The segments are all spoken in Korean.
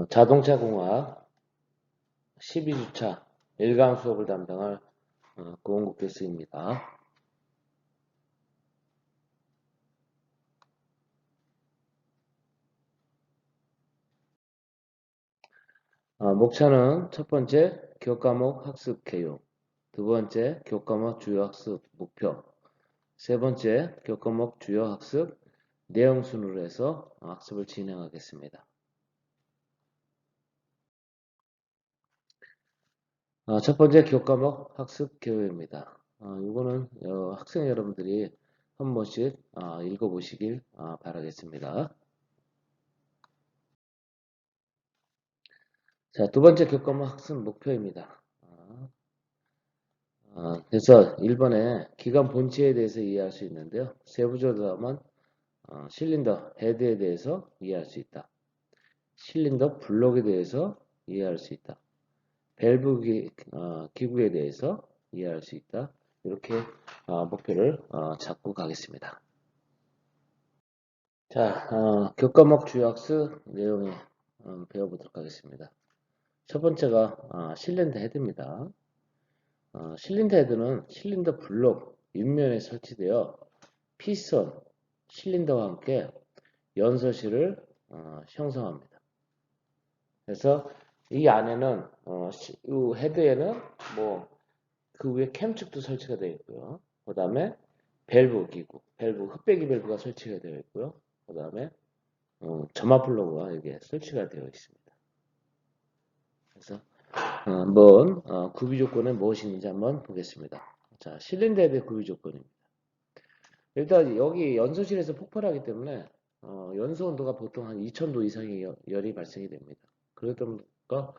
자동차 공학 12주차 1강 수업을 담당할 고은국 교수입니다. 목차는 첫 번째 교과목 학습 개요, 두 번째 교과목 주요 학습 목표, 세 번째 교과목 주요 학습 내용 순으로 해서 학습을 진행하겠습니다. 첫 번째 교과목 학습 개요입니다. 이거는 학생 여러분들이 한 번씩 읽어보시길 바라겠습니다. 자, 두 번째 교과목 학습 목표입니다. 그래서 1번에 기관 본체에 대해서 이해할 수 있는데요. 세부적으로 하면 실린더 헤드에 대해서 이해할 수 있다. 실린더 블록에 대해서 이해할 수 있다. 밸브 기구에 대해서 이해할 수 있다. 이렇게 목표를 잡고 가겠습니다. 자, 교과목 주요 학습 내용에 배워보도록 하겠습니다. 첫 번째가 실린더 헤드입니다. 실린더 헤드는 실린더 블록 윗면에 설치되어 피스톤, 실린더와 함께 연소실을 형성합니다. 그래서 이 안에는 이 헤드에는 뭐 그 위에 캠축도 설치가 되어 있고요. 그 다음에 밸브 기구, 밸브 흡배기 밸브가 설치가 되어 있고요. 그 다음에 점화 플러그가 여기에 설치가 되어 있습니다. 그래서 한번 구비 조건은 무엇이 있는지 한번 보겠습니다. 자, 실린더 헤드의 구비 조건입니다. 일단 여기 연소실에서 폭발하기 때문에 연소 온도가 보통 한 2000도 이상의 열이 발생이 됩니다. 그러다 보니까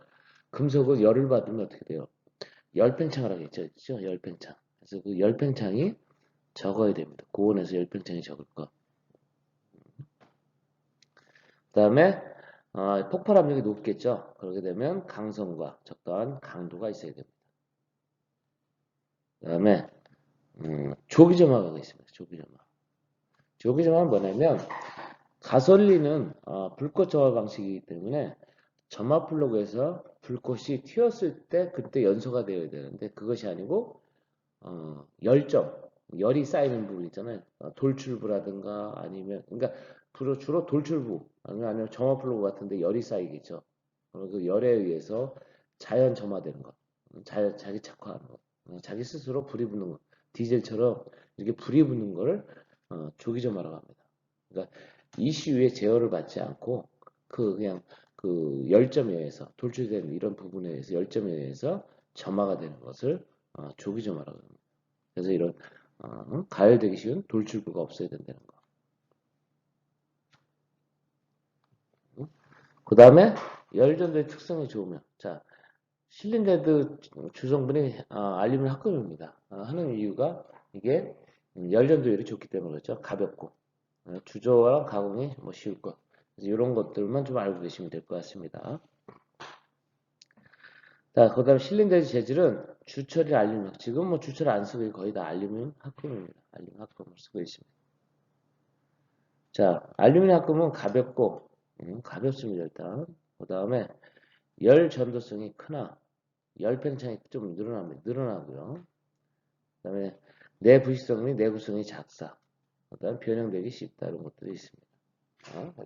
금속은 열을 받으면 어떻게 돼요? 열팽창을 하게 있죠? 열팽창. 그래서 그 열팽창이 적어야 됩니다. 고온에서 열팽창이 적을 거. 그 다음에 폭발 압력이 높겠죠? 그렇게 되면 강성과 적당한 강도가 있어야 됩니다. 그 다음에 조기점화가 있습니다. 조기점화. 조기점화는 뭐냐면 가솔린은 불꽃 점화 방식이기 때문에 점화 플러그에서 불꽃이 튀었을 때 그때 연소가 되어야 되는데 그것이 아니고 열점, 열이 쌓이는 부분 있잖아요. 돌출부라든가 아니면 그러니까 주로 돌출부 아니면 점화 플러그 같은데 열이 쌓이겠죠. 그 열에 의해서 자연 점화되는 것, 자기 착화하는 것, 자기 스스로 불이 붙는 것, 디젤처럼 이렇게 불이 붙는 거를 조기점화라고 합니다. 그러니까 이슈에 제어를 받지 않고 그냥 그 열점에 의해서 돌출되는 이런 부분에 의해서 열점에 의해서 점화가 되는 것을 조기점화라고 합니다. 그래서 이런 가열되기 쉬운 돌출구가 없어야 된다는 거. 그 다음에 열전도의 특성이 좋으면 자 실린더헤드 주성분이 알루미늄 합금입니다. 하는 이유가 이게 열전도율이 좋기 때문에 그렇죠. 가볍고 주조와 가공이 뭐 쉬울 것. 이런 것들만 좀 알고 계시면 될 것 같습니다. 자, 그 다음 실린더의 재질은 주철이 알루미늄. 지금 뭐 주철 안 쓰고 거의 다 알루미늄 합금입니다. 알루미늄 합금을 쓰고 있습니다. 자, 알루미늄 합금은 가볍고, 가볍습니다, 일단. 그 다음에 열 전도성이 크나, 열 팽창이 좀 늘어나고요. 그 다음에 내부식성 및 내구성이 작사. 그 다음에 변형되기 쉽다, 이런 것들이 있습니다.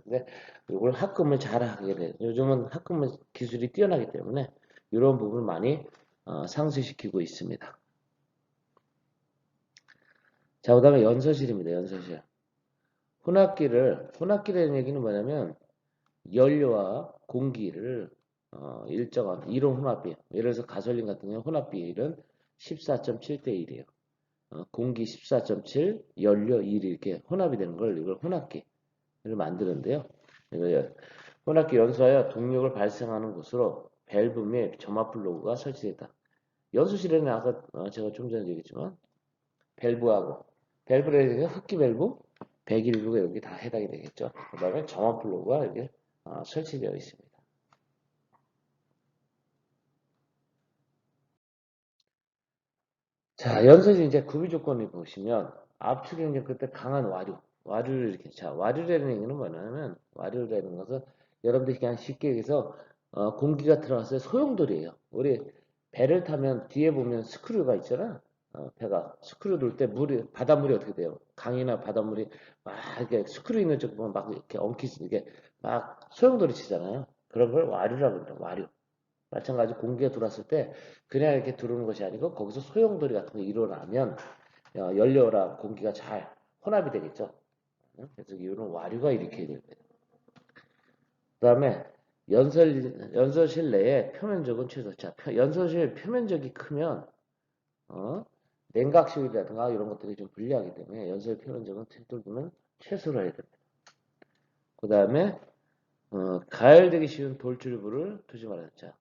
근데 이걸 합금을 잘 하게 돼요. 요즘은 합금 기술이 뛰어나기 때문에 이런 부분을 많이 상쇄시키고 있습니다. 자, 그 다음에 연소실입니다. 연소실. 혼합기라는 얘기는 뭐냐면 연료와 공기를 일정한 이론 혼합비, 예를 들어서 가솔린 같은 경우 혼합비율은 14.7대 1이에요. 공기 14.7, 연료 1 이렇게 혼합이 되는 걸 이걸 혼합기를 만드는데요. 혼합기 연소하여 동력을 발생하는 곳으로 밸브 및 점화 플러그가 설치됐다. 연소실에는 아까 제가 좀 전에 얘기했지만 밸브하고 밸브라는 흡기 밸브, 배기류가 여기 다 해당이 되겠죠. 그 다음에 점화 플러그가 여기 설치되어 있습니다. 자, 연소실 이제 구비 조건을 보시면 압축이 이제 그때 강한 와류, 와류를 이렇게 자, 와류라는 얘기는 뭐냐면 와류라는 것은 여러분들이 그냥 쉽게 얘기해서 공기가 들어가서 소용돌이에요. 우리 배를 타면 뒤에 보면 스크류가 있잖아. 배가 스크류 돌 때 물이 바닷물이 어떻게 돼요? 강이나 바닷물이 막 이렇게 스크류 있는 쪽 보면 막 이렇게 엉키지 이게 막 소용돌이 치잖아요. 그런 걸 와류라고 합니다. 와류. 마찬가지 공기가 들어왔을 때 그냥 이렇게 들어오는 것이 아니고 거기서 소용돌이 같은 게 일어나면 연료랑 공기가 잘 혼합이 되겠죠. 그래서 이유는 와류가 일으켜야 됩니다. 그 다음에 연소실 내에 표면적은 최소. 자, 연소실 표면적이 크면 어, 냉각실이라든가 이런 것들이 좀 불리하기 때문에 연소실 표면적은 최소로 해야 됩니다. 그 다음에 가열되기 쉬운 돌출부를 두지 말아야 돼. 자,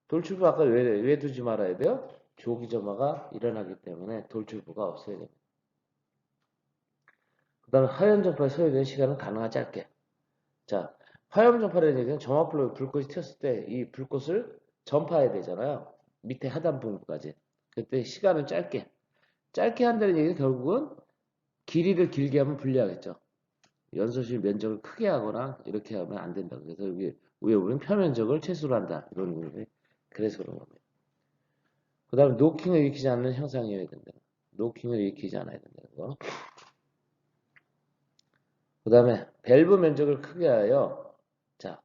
돌출부 아까 왜 두지 말아야 돼요? 조기점화가 일어나기 때문에 돌출부가 없어야 됩니다. 그 다음에 하연전파에 소요되는 시간은 가능한 짧게. 자, 화염전파라는 얘기는 점화불로 불꽃이 튀었을 때 이 불꽃을 전파해야 되잖아요. 밑에 하단부까지. 그때 시간은 짧게 한다는 얘기는 결국은 길이를 길게 하면 불리하겠죠. 연소실 면적을 크게 하거나 이렇게 하면 안 된다. 그래서 여기 위에 보면 표면적을 최소로 한다. 이런 거예요. 그래서 그런 겁니다. 그 다음에 노킹을 일으키지 않는 형상이어야 된다. 노킹을 일으키지 않아야 된다는 거. 그 다음에 밸브 면적을 크게 하여 자,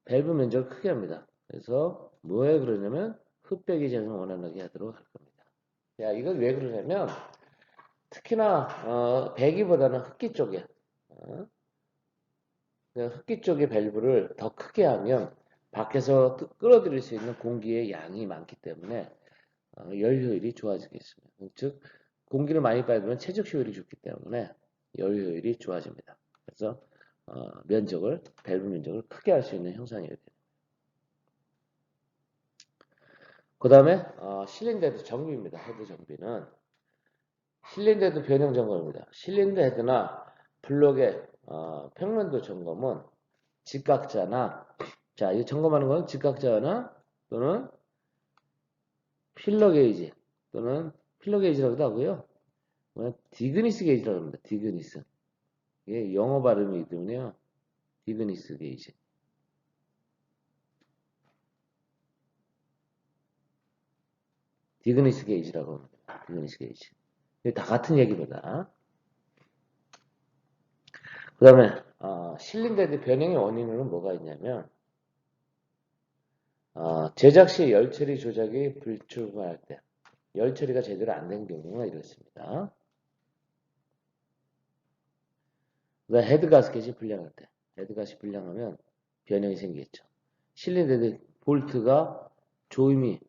밸브 면적을 크게 합니다. 그래서 뭐에 그러냐면 흡배기 작용을 원활하게 하도록 할 겁니다. 야, 이건 왜 그러냐면 특히나 배기보다는 흡기 쪽에 어, 흡기 쪽의 밸브를 더 크게 하면 밖에서 끌어들일 수 있는 공기의 양이 많기 때문에 열 효율이 좋아지겠습니다. 즉 공기를 많이 빨면 체적 효율이 좋기 때문에 열 효율이 좋아집니다. 그래서 밸브 면적을 크게 할 수 있는 형상이어야 돼요. 그 다음에 실린더 헤드 정비입니다. 헤드 정비는 실린더 헤드 변형 점검입니다. 실린더 헤드나 블록의 평면도 점검은 직각자나 자, 이 점검하는 건 직각자나 또는 필러 게이지 또는 필러 게이지라고도 하고요. 디그니스 게이지라고 합니다. 디그니스. 이게 영어 발음이기 때문에요. 디그니스 게이지. 디그니스 게이지라고 합니다. 디그니스 게이지. 다 같은 얘기입니다. 그 다음에 실린더헤드 변형의 원인으로는 뭐가 있냐면 제작 시 열처리 조작이 불충분할 때 열처리가 제대로 안 된 경우가 이렇습니다. 그다음 헤드 가스켓이 불량할 때 헤드 가스켓이 불량하면 변형이 생기겠죠. 실린더헤드 볼트가 조임이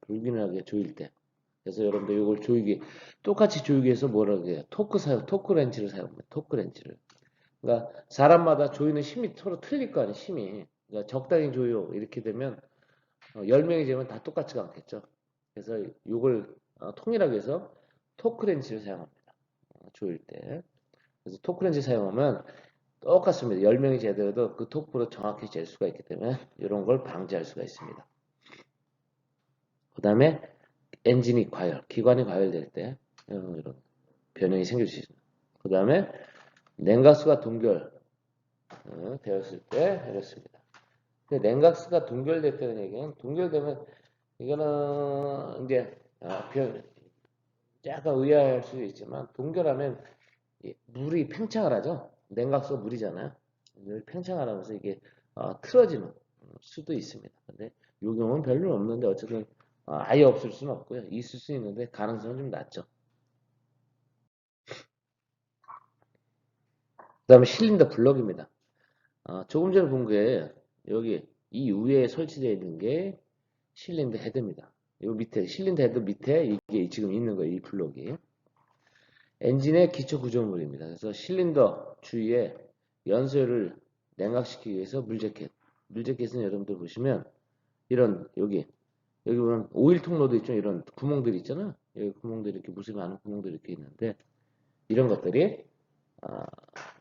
불균형하게 조일 때 그래서 여러분들 이걸 조이기 똑같이 조이기 위해서 뭐라고 해요? 토크 렌치를 사용합니다. 토크 렌치를. 그러니까 사람마다 조이는 힘이 서로 틀릴 거 아니에요. 힘이. 그러니까 적당히 조여 이렇게 되면 10명이 재면 다 똑같지가 않겠죠. 그래서 이걸 통일하기 위해서 토크렌치를 사용합니다. 조일 때. 그래서 토크렌치 사용하면 똑같습니다. 10명이 재더라도 그 토크로 정확히 잴 수가 있기 때문에 이런 걸 방지할 수가 있습니다. 그 다음에 기관이 과열될 때 이런 변형이 생길 수 있습니다. 그 다음에 냉각수가 동결 되었을 때 이렇습니다. 냉각수가 동결됐다는 얘기는 동결되면 이거는 이제 약간 의아할 수도 있지만 동결하면 물이 팽창을 하죠. 냉각수가 물이잖아요. 팽창을 하면서 이게 틀어지는 수도 있습니다. 근데 이 경우는 별로 없는데 어쨌든 아예 없을 수는 없고요. 있을 수 있는데 가능성은 좀 낮죠. 그 다음에 실린더 블럭입니다. 조금 전에 본 게 여기 이 위에 설치되어 있는 게 실린더 헤드입니다. 이 밑에 실린더 헤드 밑에 이게 지금 있는 거예요. 이 블록이. 엔진의 기초 구조물입니다. 그래서 실린더 주위에 연소를 냉각시키기 위해서 물재켓. 물재켓은 여러분들 보시면 이런 여기 보면 오일 통로도 있죠. 이런 구멍들이 있잖아요. 여기 구멍들이 이렇게 무슨 많은 구멍들이 이렇게 있는데 이런 것들이 아,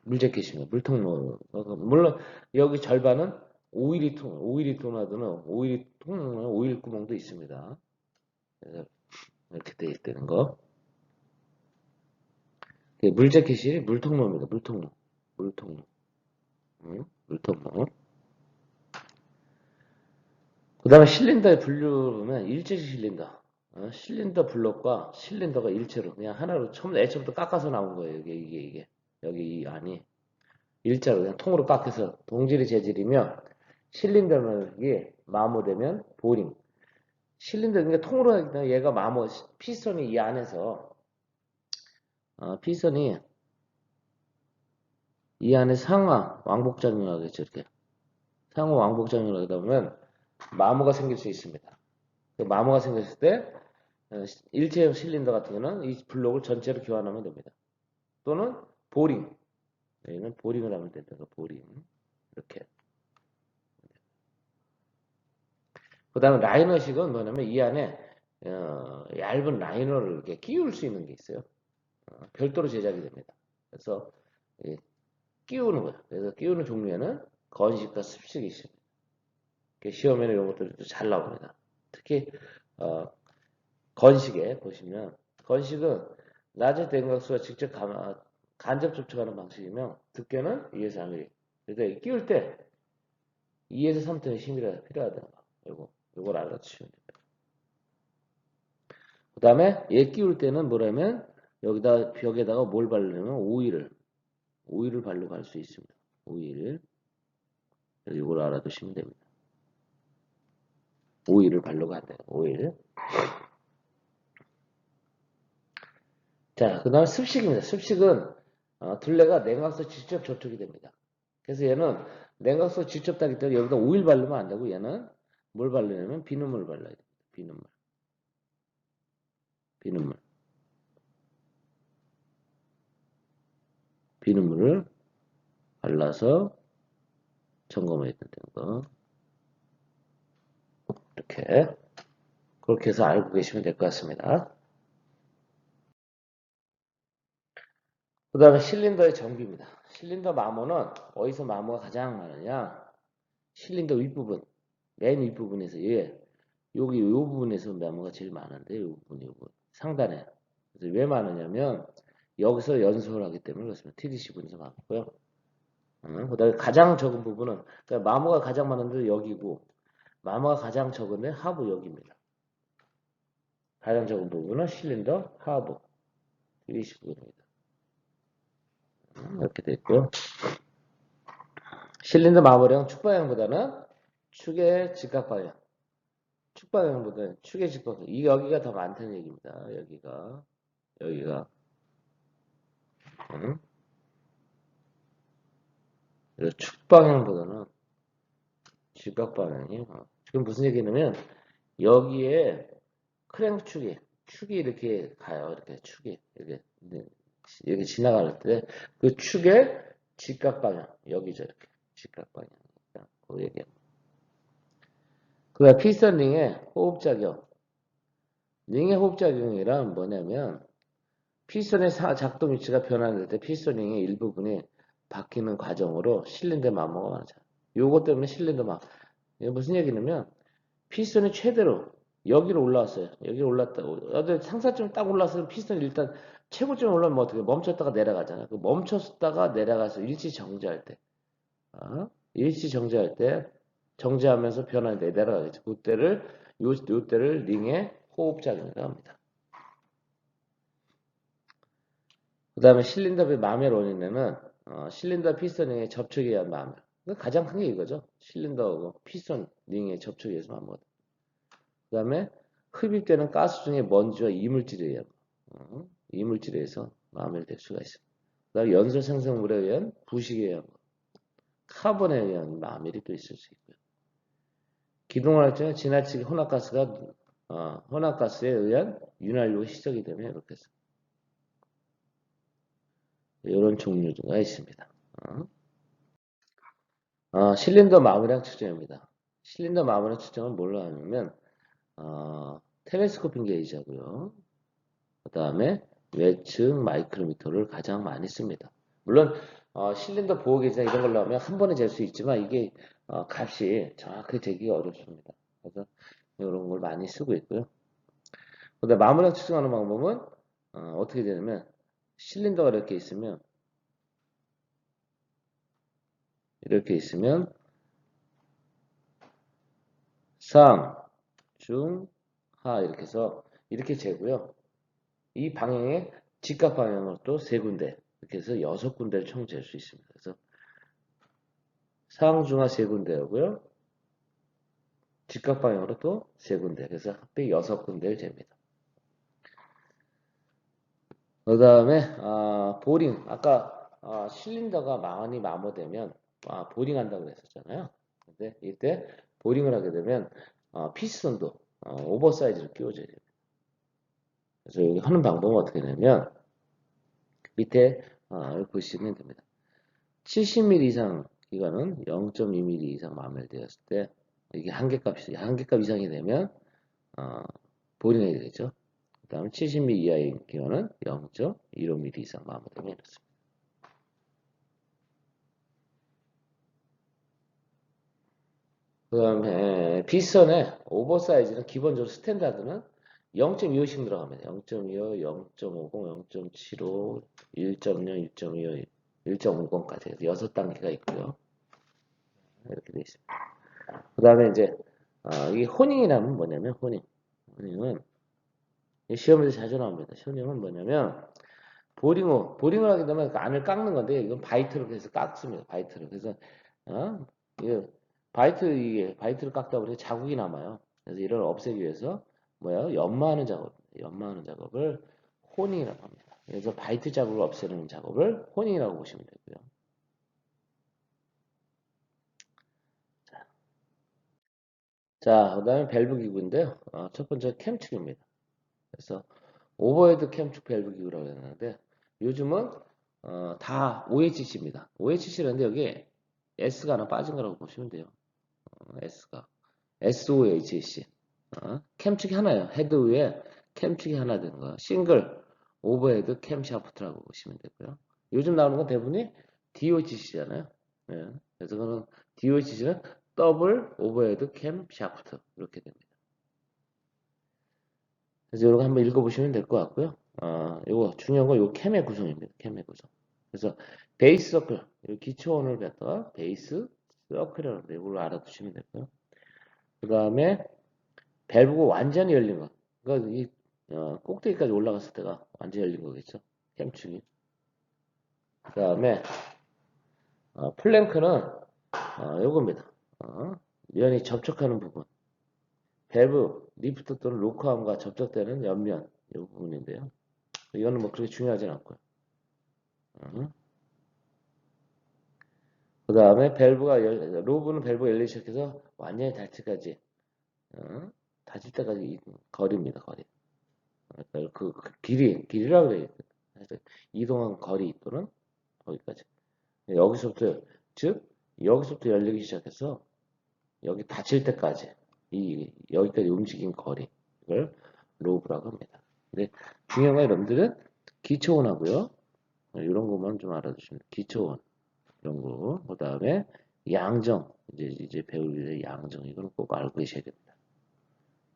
물재켓입니다. 물통로. 물론 여기 절반은 오일이 통하드는 오일 구멍도 있습니다. 그래서 이렇게 돼 있다는 거. 물재켓이 물통로입니다. 물통로. 물통로. 물통로. 그 다음에 실린더의 분류 보면 일체식 실린더. 실린더 블록과 실린더가 일체로 그냥 하나로 애초부터 깎아서 나온 거예요. 이게. 여기 이 안이 일자로 그냥 통으로 깎여서 동질의 재질이며 실린더는 이게 마모되면 보링. 실린더 그러니까 통으로 하기 때문에 얘가 마모 피스톤이 이 안에서 피스톤이 이 안에 상하 왕복작용을 하겠죠. 이렇게 상하 왕복작용을 하다 보면 마모가 생길 수 있습니다. 그 마모가 생겼을 때 일체형 실린더 같은 경우는 이 블록을 전체로 교환하면 됩니다. 또는 보링. 여기는 보링을 하면 된다. 보링. 이렇게. 그 다음에 라이너식은 뭐냐면 이 안에 얇은 라이너를 이렇게 끼울 수 있는 게 있어요. 별도로 제작이 됩니다. 그래서 끼우는 거예요. 그래서 끼우는 종류에는 건식과 습식이 있습니다. 시험에는 이런 것들도 잘 나옵니다. 특히 건식에 보시면 건식은 낮은 냉각수가 직접 간접 접촉하는 방식이며 두께는 2에서 3mm. 그래서 끼울 때 2에서 3톤의 힘이 필요하다는 거. 요걸 알아주시면 됩니다. 그 다음에 얘 끼울 때는 뭐냐면 여기다 벽에다가 뭘 바르냐면 오일을 바르고 갈 수 있습니다. 오일. 이걸 알아두시면 됩니다. 오일을 바르고 한대요. 오일. 자, 그 다음에 습식입니다. 습식은 둘레가 냉각수 직접 접촉이 됩니다. 그래서 얘는 냉각수 직접 따기 때문에 여기다 오일 바르면 안 되고 얘는 뭘 바르냐면 비눗물 발라야 됩니다. 비눗물. 비눗물. 비눗물을 발라서 점검해야 된다는 거. 이렇게. 그렇게 해서 알고 계시면 될 것 같습니다. 그 다음에 실린더의 정비입니다. 실린더 마모는 어디서 마모가 가장 많으냐? 실린더 윗부분, 맨 윗부분에서 여기 이 부분에서 마모가 제일 많은데 이 부분 상단에. 그래서 왜 많으냐면 여기서 연소를 하기 때문에 그렇습니다. TDC 분에서 많고요. 그 다음에 가장 적은 부분은 그러니까 마모가 가장 많은데 여기고 마모가 가장 적은데 하부 여기입니다. 가장 적은 부분은 실린더 하부 TDC 부분입니다. 이렇게 됐고요. 실린더 마모량 축방향보다는 축의 직각방향. 축방향보다는 축의 직각방향. 여기가 더 많다는 얘기입니다. 여기가. 응? 그래서 축방향보다는 직각방향이. 지금 무슨 얘기냐면 여기에 축이 이렇게 가요. 이렇게 축이 이렇게 지나갈 때 그 축의 직각방향 여기죠. 이렇게 직각방향. 그 얘기. 그 피스톤 링의 호흡작용. 링의 호흡작용이란 뭐냐면 피스톤의 작동 위치가 변화될 때 피스톤 링의 일부분이 바뀌는 과정으로 실린더 마모가 많아져. 요것 때문에 실린더 마모. 이게 무슨 얘기냐면 피스톤이 최대로 여기로 올라왔어요. 여기 올랐다. 상사점 딱 올라왔으면 피스톤이 일단 최고점에 올라오면 뭐 어떻게 멈췄다가 내려가잖아. 그 멈췄다가 내려가서 일시 정지할 때, 일시 정지할 때 정지하면서 변화돼 내려가겠죠. 요때를 링의 호흡작용이라고 합니다. 그 다음에 실린더의 마멜 원인에는 실린더 피스톤 링의 접촉에 의한 마멜. 가장 큰 게 이거죠. 실린더하고 피스톤 링의 접촉에 의해서 마멜. 그 다음에 흡입되는 가스 중에 먼지와 이물질에 의한 이물질에 의해서 마멜될 수가 있습니다. 그 다음에 연소 생성물에 의한 부식에 의한 카본에 의한 마멜이 또 있을 수 있고요. 기동활동에 지나치게 혼합가스에 의한 윤활유가 시작이 되면 이렇게 해서 이런 종류가 있습니다. 실린더 마모량 측정입니다. 실린더 마모량 측정은 뭘로 하냐면 텔레스코핑 게이지하고요. 그 다음에 외측 마이크로미터를 가장 많이 씁니다. 물론 실린더 보호 게이지나 이런 걸로 하면 한 번에 잴 수 있지만 이게 값이 정확하게 재기가 어렵습니다. 그래서 이런 걸 많이 쓰고 있고요. 그 다음에 마모량 측정하는 방법은 어떻게 되냐면 실린더가 이렇게 있으면 상, 중, 하 이렇게 해서 이렇게 재고요. 이 방향의 직각 방향으로 또 세 군데 이렇게 해서 여섯 군데를 총 잴 수 있습니다. 그래서 상, 중, 하 세 군데고요. 직각 방향으로 또 세 군데. 그래서 합계 여섯 군데를 잽니다. 그 다음에 보링. 아까 실린더가 많이 마모되면 보링 한다고 그랬었잖아요. 근데 이때 보링을 하게 되면 피스톤도 오버사이즈로 끼워줘야 돼요. 그래서 여기 하는 방법은 어떻게 되냐면 밑에 이렇게 보시면 됩니다. 70mm 이상 기관은 0.2mm 이상 마모되었을 때 이게 한계값 이상이 되면 보링해야 되겠죠. 그 다음에 70mm 이하의 기관은 0.15mm 이상 마모되면 이렇습니다. 그 다음에 피스톤의 오버사이즈는 기본적으로 스탠다드는 0.25씩 들어갑니다. 0.25, 0.50, 0.75, 1.0, 1.25, 1.50까지 6단계가 있고요. 이렇게 되어 있습니다. 그 다음에 이제 이 호닝이라면 뭐냐면 호닝은 시험에서 자주 나옵니다. 호닝은 뭐냐면 보링을 하게 되면 그 안을 깎는 건데 이건 바이트로 해서 깎습니다. 바이트로. 그래서 어? 이게 바이트를 깎다 보니 자국이 남아요. 그래서 이걸 없애기 위해서 뭐야? 연마하는 작업을 호닝이라고 합니다. 그래서 바이트 자국을 없애는 작업을 호닝이라고 보시면 되고요. 자, 그다음에 밸브 기구인데요. 첫 번째 캠축입니다. 그래서 오버헤드 캠축 밸브 기구라고 했는데 요즘은 다 OHC입니다. OHC라는데 여기 S가 하나 빠진 거라고 보시면 돼요. S가 SOHC 캠축이 하나예요. 헤드 위에 캠축이 하나 되는 거. 싱글 오버헤드 캠 샤프트라고 보시면 되고요. 요즘 나오는 건 대부분이 DOHC잖아요. 예. 그래서 그는 DOHC는 더블 오버헤드 캠 샤프트 이렇게 됩니다. 그래서 이거 한번 읽어보시면 될 것 같고요. 요거 중요한 건 요 캠의 구성입니다. 캠의 구성. 그래서 베이스 서클, 기초원을 갖다가 베이스 서클이라고 이걸로 알아두시면 되고요. 그 다음에 밸브가 완전히 열린 거. 그러니까 이 꼭대기까지 올라갔을 때가 완전히 열린 거겠죠. 캠축이. 그 다음에 플랭크는 요겁니다. 면이 접촉하는 부분. 밸브, 리프트 또는 로커암과 접촉되는 옆면 이 부분인데요. 이거는 뭐 그렇게 중요하진 않고요. 그 다음에 로브는 밸브가 열리기 시작해서 완전히 닫힐 때까지 닫힐 때까지 거리입니다. 거리. 그러니까 그 길이라고 그래요. 이동한 거리 또는 거기까지. 여기서부터 즉 여기서부터 열리기 시작해서 여기 닫힐 때까지 여기까지 움직인 거리 이걸 로브라고 합니다. 근데 중요한 건 여러분들은 기초원하고요. 이런 것만 좀 알아두시면 기초원 이런 거. 그 다음에 양정 이제 배우기 위해 양정 이거는 꼭 알고 계셔야 됩니다.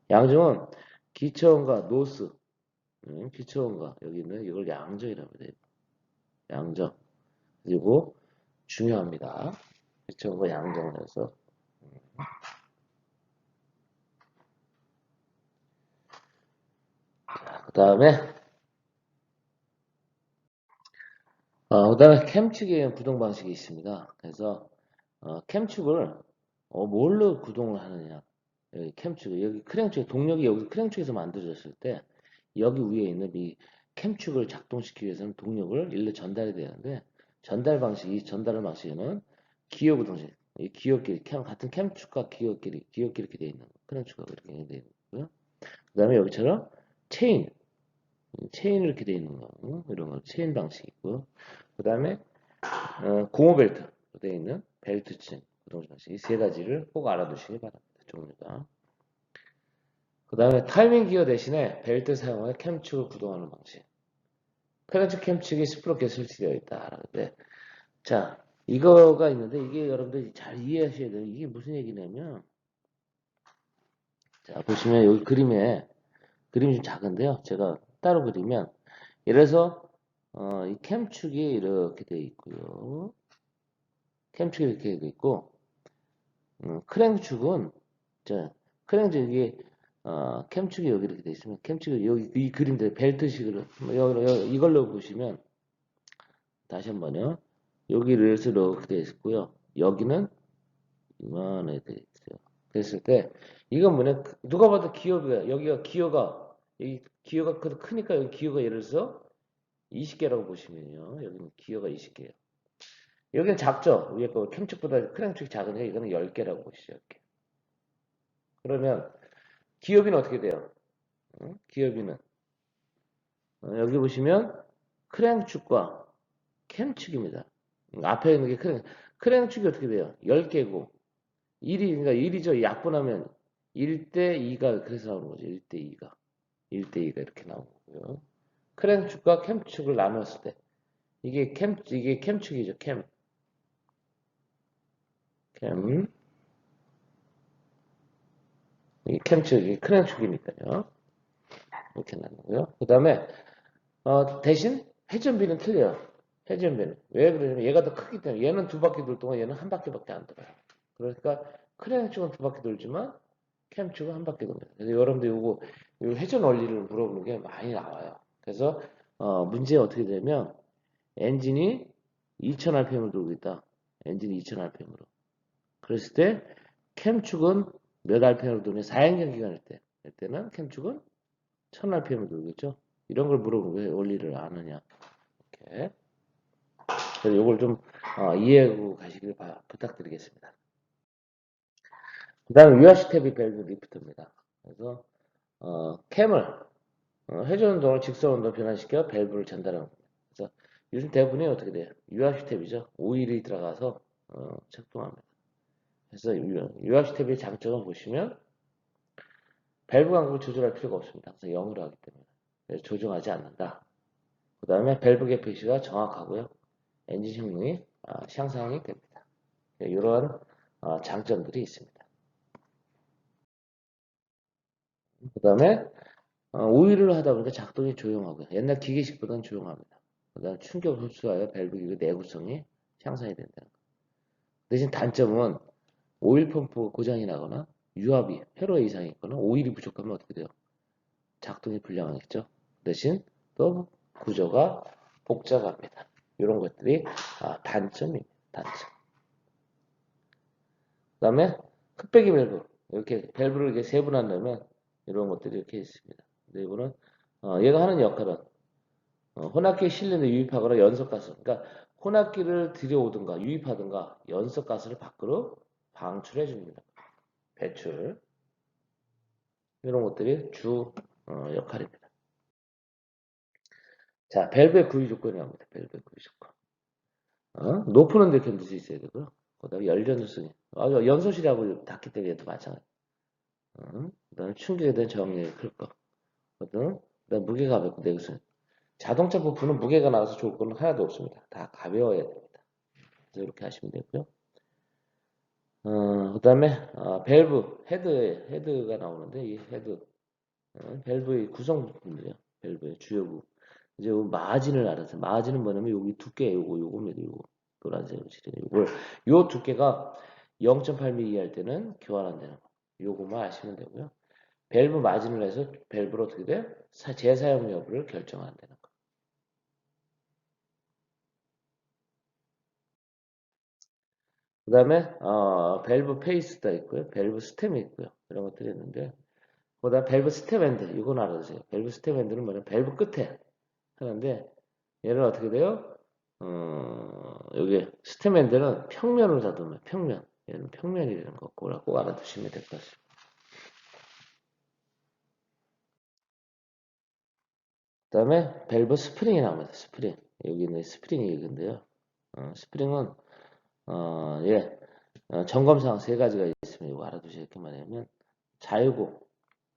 양정은 기초원과 노스 기초원과 여기 있는 이걸 양정이라고 해요. 양정 그리고 중요합니다. 기초원과 양정을 해서 그 다음에 그다음에 캠축의 구동 방식이 있습니다. 그래서 캠축을 뭘로 구동을 하느냐? 여기 캠축 여기 크랭축 동력이 여기 크랭축에서 만들어졌을 때 여기 위에 있는 이 캠축을 작동시키기 위해서는 동력을 일로 전달이 되는데 이 전달 방식에는 기어 구동식, 이 기어끼리 같은 캠축과 기어끼리 이렇게 되어 있는 크랭축하고 이렇게 되어 있는 거고요. 그다음에 여기처럼 체인 이렇게 되어 있는 거 이런 거 체인 방식이고 그 다음에 고무 벨트 되어 있는 벨트 층 구동 방식 이 세 가지를 꼭 알아두시기 바랍니다. 종류가. 그 다음에 타이밍 기어 대신에 벨트 사용하여 캠축을 구동하는 방식. 크런치 캠축이 스프로켓 설치되어 있다. 그런데 자 이거가 있는데 이게 여러분들이 잘 이해하셔야 돼요. 이게 무슨 얘기냐면 자 보시면 여기 그림이 좀 작은데요. 제가 따로 그리면 이래서 이 캠축이 이렇게 되어 있고요. 캠축이 이렇게 되어 있고 크랭축은 자 크랭축 이게 캠축이 여기 이렇게 돼 있으면 캠축이 여기 이 그림들 벨트식으로 이걸로 보시면 다시 한번요. 여기를 이렇게 돼 있고요. 여기는 이만하게 돼 있어요. 그랬을 때 이건 뭐냐? 누가 봐도 기어가 여기가 기어가 여기 기어가 크니까 여기 기어가 예를 들어서 20개라고 보시면요. 여기는 기어가 20개예요. 여기는 작죠? 위에 거 캠축보다 크랭축이 작으니까 이거는 10개라고 보시죠. 이렇게. 그러면 기어비는 어떻게 돼요? 기어비는 여기 보시면 크랭축과 캠축입니다. 앞에 있는 게 크랭축이 어떻게 돼요? 10개고 1이 그러니까 1이죠. 약분하면 1대 2가 그래서 나오는 거죠. 1대 2가 1대 2가 이렇게 나오고요. 크랭축과 캠축을 나눴을 때 이게 캠축이죠. 캠 이게 캠축이 크랭축이니까요. 이렇게 나누고요. 그 다음에 대신 회전비는 틀려요. 회전비는 왜 그러냐면 얘가 더 크기 때문에 얘는 두 바퀴 돌 동안 얘는 한 바퀴밖에 안 돌아요. 그러니까 크랭축은 두 바퀴 돌지만 캠축은 한 바퀴 돕니다. 그래서 여러분들 요 회전 원리를 물어보는 게 많이 나와요. 그래서 문제 어떻게 되면 엔진이 2000rpm으로 돌고 있다. 엔진이 2000rpm으로. 그랬을 때 캠축은 몇 rpm으로 도냐? 4행전 기간일 때. 이때는 캠축은 1000rpm으로 돌겠죠. 이런 걸 물어보는 거예요. 원리를 아느냐. 이렇게. 그래서 이걸 좀 이해하고 가시길 부탁드리겠습니다. 그 다음에 유아시 탭이 밸브 리프트입니다. 그래서 캠을 회전 운동을 직선 운동을 변환시켜 밸브를 전달하는 겁니다. 그래서 요즘 대부분이 어떻게 돼요? 유압 탭이죠. 오일이 들어가서 작동합니다. 그래서 유압 탭의 장점은 보시면 밸브 간격을 조절할 필요가 없습니다. 항상 0으로 하기 때문에 그래서 조정하지 않는다. 그 다음에 밸브 개폐시가 정확하고요. 엔진 효능이 향상이 됩니다. 이러한 장점들이 있습니다. 그 다음에 오일을 하다 보니까 작동이 조용하고요. 옛날 기계식보다는 조용합니다. 그 다음에 충격 흡수하여 밸브 기구 내구성이 향상이 된다는 거. 대신 단점은 오일 펌프가 고장이 나거나 유압이 회로 이상이 있거나 오일이 부족하면 어떻게 돼요? 작동이 불량하겠죠. 대신 또 구조가 복잡합니다. 이런 것들이 단점입니다. 단점. 그 다음에 흑배기 밸브 이렇게 밸브를 이렇게 세분한다면 이런 것들이 이렇게 있습니다. 근데 이거는 얘가 하는 역할은 혼합기에 실린더 유입하거나 연석가스 그러니까 혼합기를 들여오든가 유입하든가 연석가스를 밖으로 방출해 줍니다. 배출 이런 것들이 주 역할입니다. 자, 밸브의 구유 조건이 나옵니다. 밸브의 구유 조건. 높은 온도에 견딜 수 있어야 되고요. 그다음에 열전도성이 연소실하고 닿기 때문에 얘도 마찬가지. 그다음에 충격에 대한 저항력이 클 거. 그다음 무게 가볍고 내구성. 자동차 부품은 무게가 나와서 좋을 건 하나도 없습니다. 다 가벼워야 됩니다. 그래서 이렇게 하시면 되고요. 그다음에 밸브 헤드가 나오는데 이 헤드 밸브의 구성 부품들이요. 밸브의 주요 부분. 이제 마진을 알아서 마진은 뭐냐면 여기 두께 요겁니다. 요거 노란색 요걸 요 두께가 0.8mm 할 때는 교환 안 되는 거. 요거만 아시면 되고요. 밸브 마진을 해서 밸브로 어떻게 돼? 재사용 여부를 결정하는 되는 거. 그다음에 밸브 페이스가 있고요. 밸브 스템이 있고요. 이런 것들이 있는데 그다음 밸브 스템 엔드 이건 알아두세요. 밸브 스템 엔드는 뭐냐면 밸브 끝에 하는데 얘는 어떻게 돼요? 여기 스테맨들은 평면으로 다듬어요. 평면. 얘는 평면이라는 거 꼭 알아두시면 될 것 같습니다. 그 다음에 밸브 스프링이 나옵니다. 스프링. 여기 있는 스프링이 이건데요. 스프링은, 예, 점검사항 세 가지가 있으면 이거 알아두셔야 할 말하면 자유고,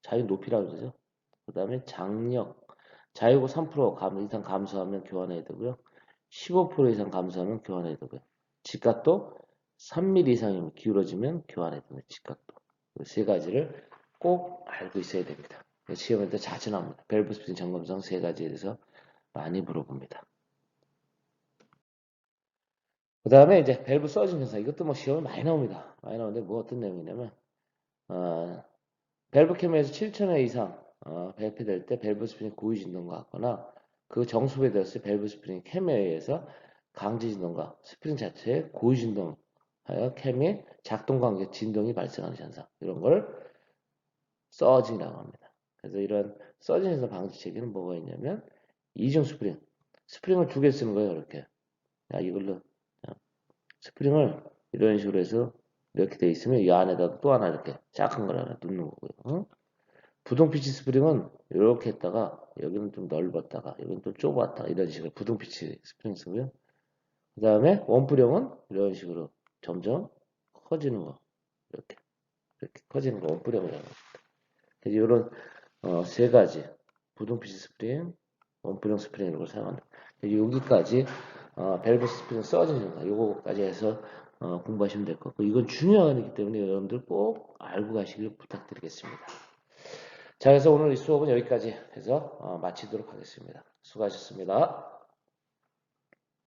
자유 높이라고 그러죠. 그 다음에 장력, 자유고 3% 이상 감소하면 교환해야 되고요. 15% 이상 감소하면 교환해야 되고요. 직각도 3mm 이상이 기울어지면 교환해야 됩니다. 직각도. 세 가지를 꼭 알고 있어야 됩니다. 시험에 때 자주 나옵니다. 밸브 스프링 점검상 세 가지에 대해서 많이 물어봅니다. 그 다음에 이제 밸브 써진 현상 이것도 뭐 시험에 많이 나옵니다. 많이 나오는데 뭐 어떤 내용이냐면 밸브 캠에서 7,000회 이상 배폐될 때 밸브 스프링 고유 진동가 같거나 그 정수에 되었을 때 밸브 스프링 캠에 의해서 강제 진동과 스프링 자체의 고유 진동하여 캠의 작동 관계 진동이 발생하는 현상 이런 걸 서징이라고 합니다. 그래서 이런 서징에서 방지책에는 뭐가 있냐면 이중 스프링 스프링을 두 개 쓰는 거예요. 이렇게 이걸로 스프링을 이런 식으로 해서 이렇게 돼 있으면 이 안에다 또 하나 이렇게 작은 걸 하나 넣는 거고요. 부동 피치 스프링은 이렇게 했다가 여기는 좀 넓었다가 여기는 좀 좁았다 이런 식으로 부동 피치 스프링 쓰고요. 그 다음에 원뿔형은 이런 식으로 점점 커지는 거 이렇게 커지는 거 원뿔형이라고 합니다. 그래서 이런 세 가지 부동 피치 스프링, 원뿔형 스프링 이런 걸 사용한다. 여기까지 밸브 스프링 써지는 요거까지 해서 공부하시면 될 것 같고 이건 중요한 거기 때문에 여러분들 꼭 알고 가시길 부탁드리겠습니다. 자, 그래서 오늘 이 수업은 여기까지 해서 마치도록 하겠습니다. 수고하셨습니다.